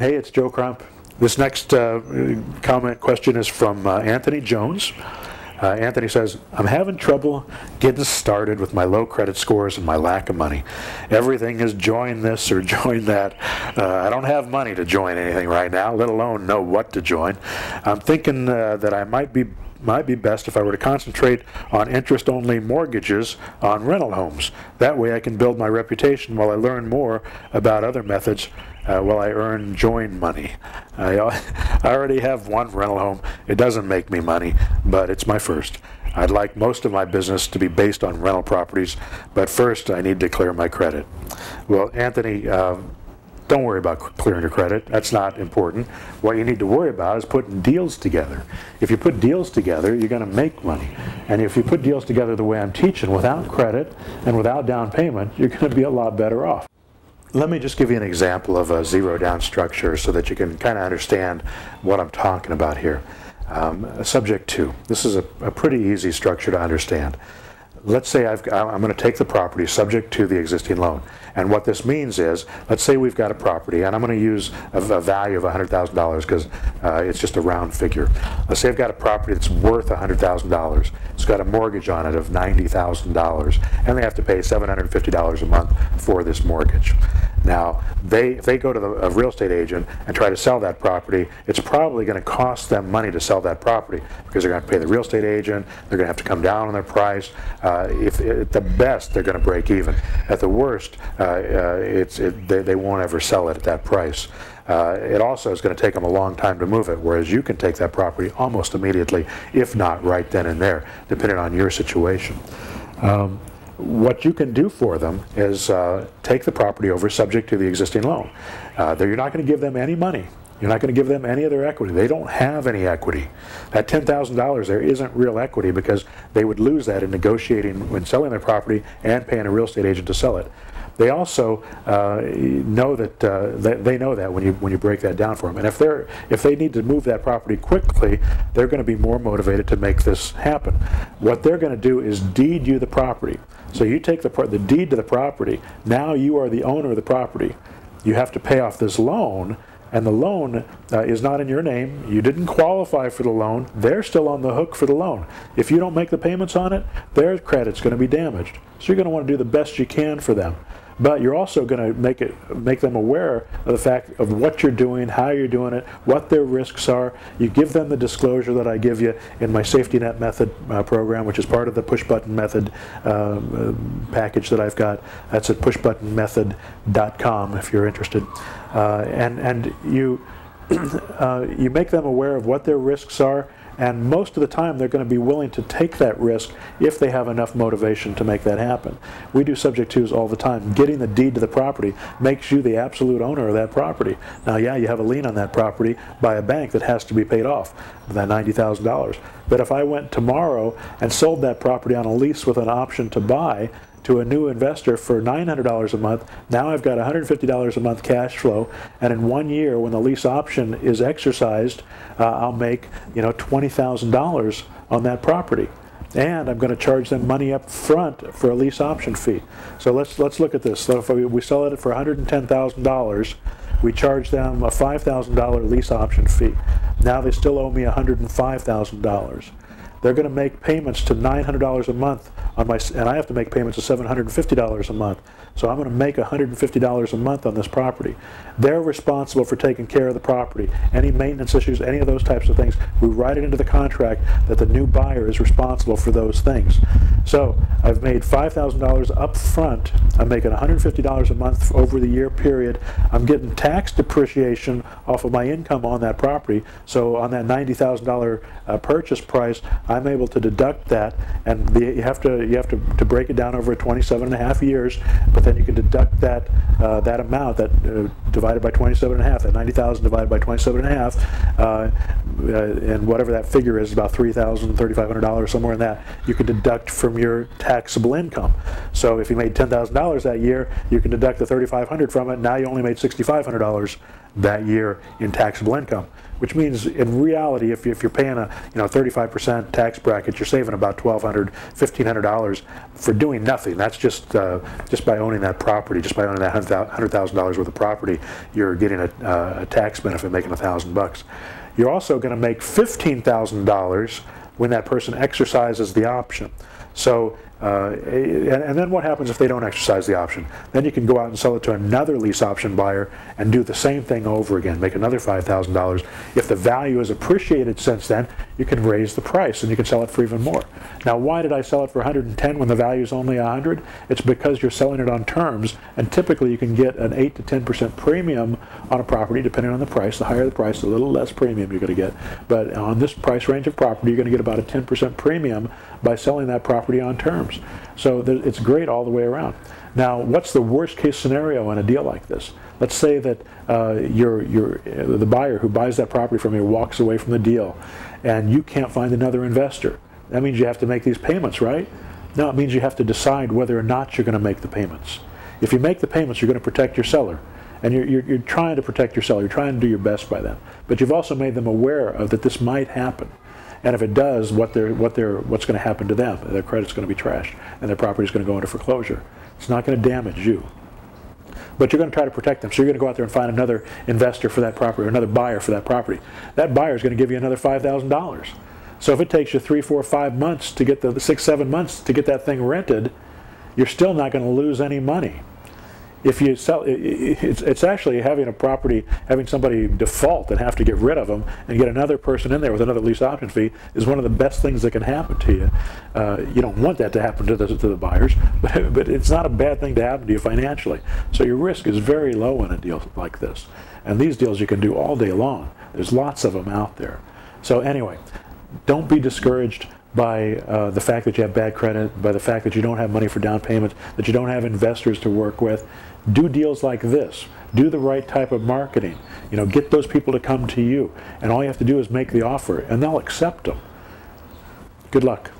Hey, it's Joe Crump. This next question is from Anthony Jones. Anthony says, I'm having trouble getting started with my low credit scores and my lack of money. Everything is join this or join that. I don't have money to join anything right now, let alone know what to join. I'm thinking that I might be best if I were to concentrate on interest-only mortgages on rental homes. That way I can build my reputation while I learn more about other methods while I earn join money. I already have one rental home. It doesn't make me money, but it's my first. I'd like most of my business to be based on rental properties, but first I need to clear my credit. Well, Anthony, don't worry about clearing your credit. That's not important. What you need to worry about is putting deals together. If you put deals together, you're going to make money. And if you put deals together the way I'm teaching, without credit and without down payment, you're going to be a lot better off. Let me just give you an example of a zero-down structure so that you can kind of understand what I'm talking about here. Subject to. This is a pretty easy structure to understand. Let's say I'm going to take the property subject to the existing loan. And what this means is, let's say we've got a property, and I'm going to use a value of $100,000 because it's just a round figure. Let's say I've got a property that's worth $100,000. It's got a mortgage on it of $90,000, and they have to pay $750 a month for this mortgage. Now, if they go to a real estate agent and try to sell that property, it's probably going to cost them money to sell that property because they're going to pay the real estate agent, they're going to have to come down on their price. At the best, they're going to break even. At the worst, they won't ever sell it at that price. It also is going to take them a long time to move it, whereas you can take that property almost immediately, if not right then and there, depending on your situation. What you can do for them is take the property over subject to the existing loan. You're not going to give them any money. You're not going to give them any of their equity. They don't have any equity. That $10,000 there isn't real equity because they would lose that in negotiating when selling their property and paying a real estate agent to sell it. They also know that they know that when you break that down for them. And if they need to move that property quickly, they're going to be more motivated to make this happen. What they're going to do is deed you the property. So you take the deed to the property. Now you are the owner of the property. You have to pay off this loan, and the loan is not in your name. You didn't qualify for the loan. They're still on the hook for the loan. If you don't make the payments on it, their credit's going to be damaged. So you're going to want to do the best you can for them. But you're also going to make them aware of the fact of what you're doing, how you're doing it, what their risks are. You give them the disclosure that I give you in my safety net method program, which is part of the push button method package that I've got. That's at pushbuttonmethod.com if you're interested. And you you make them aware of what their risks are. And most of the time, they're going to be willing to take that risk if they have enough motivation to make that happen. We do subject twos all the time. Getting the deed to the property makes you the absolute owner of that property. Now, yeah, you have a lien on that property by a bank that has to be paid off, that $90,000. But if I went tomorrow and sold that property on a lease with an option to buy to a new investor for $900 a month, now I've got $150 a month cash flow, and in 1 year when the lease option is exercised, I'll make $20,000 on that property. And I'm going to charge them money up front for a lease option fee. So let's look at this. So if we sell it for $110,000, we charge them a $5,000 lease option fee. Now they still owe me $105,000. They're going to make payments to $900 a month on and I have to make payments of $750 a month. So I'm going to make $150 a month on this property. They're responsible for taking care of the property. Any maintenance issues, any of those types of things, we write it into the contract that the new buyer is responsible for those things. So I've made $5,000 up front. I'm making $150 a month over the year period. I'm getting tax depreciation off of my income on that property. So on that $90,000 purchase price, I'm able to deduct that, and you have to break it down over 27.5 years. But then you can deduct that that amount, divided by 27.5, that 90,000 divided by 27.5, and whatever that figure is, about $3,000, $3,500, somewhere in that, you can deduct from your taxable income. So if you made $10,000 that year, you can deduct the $3,500 from it. Now you only made $6,500 that year in taxable income, which means in reality, if you're paying a 35% tax bracket, you're saving about $1,200, $1,500 for doing nothing. That's just by owning that property, just by owning that $100,000 worth of property. you're getting a tax benefit making $1,000. You're also going to make $15,000 when that person exercises the option. So, and then what happens if they don't exercise the option? Then you can go out and sell it to another lease option buyer and do the same thing over again, make another $5,000. If the value has appreciated since then, you can raise the price and you can sell it for even more. Now, why did I sell it for 110 when the value is only 100? It's because you're selling it on terms, and typically you can get an 8 to 10% premium on a property depending on the price. The higher the price, the little less premium you're going to get. But on this price range of property, you're going to get about a 10% premium by selling that property on terms. So it's great all the way around. Now, what's the worst case scenario in a deal like this? Let's say that the buyer who buys that property from you walks away from the deal and you can't find another investor. That means you have to make these payments, right? No, it means you have to decide whether or not you're going to make the payments. If you make the payments, you're going to protect your seller. And you're trying to protect your seller. You're trying to do your best by them. But you've also made them aware of that this might happen. And if it does, what's going to happen to them? Their credit's going to be trashed, and their property's going to go into foreclosure. It's not going to damage you. But you're going to try to protect them. So you're going to go out there and find another investor for that property, or another buyer for that property. That buyer is going to give you another $5,000. So if it takes you 3, 4, 5 months to get the 6, 7 months to get that thing rented, you're still not going to lose any money. If you sell, it's actually having a property, having somebody default and have to get rid of them and get another person in there with another lease option fee is one of the best things that can happen to you. You don't want that to happen to the buyers, but it's not a bad thing to happen to you financially. So your risk is very low in a deal like this. And these deals you can do all day long. There's lots of them out there. So anyway, don't be discouraged by the fact that you have bad credit, by the fact that you don't have money for down payment, that you don't have investors to work with. Do deals like this. Do the right type of marketing. You know, get those people to come to you. And all you have to do is make the offer, and they'll accept them. Good luck.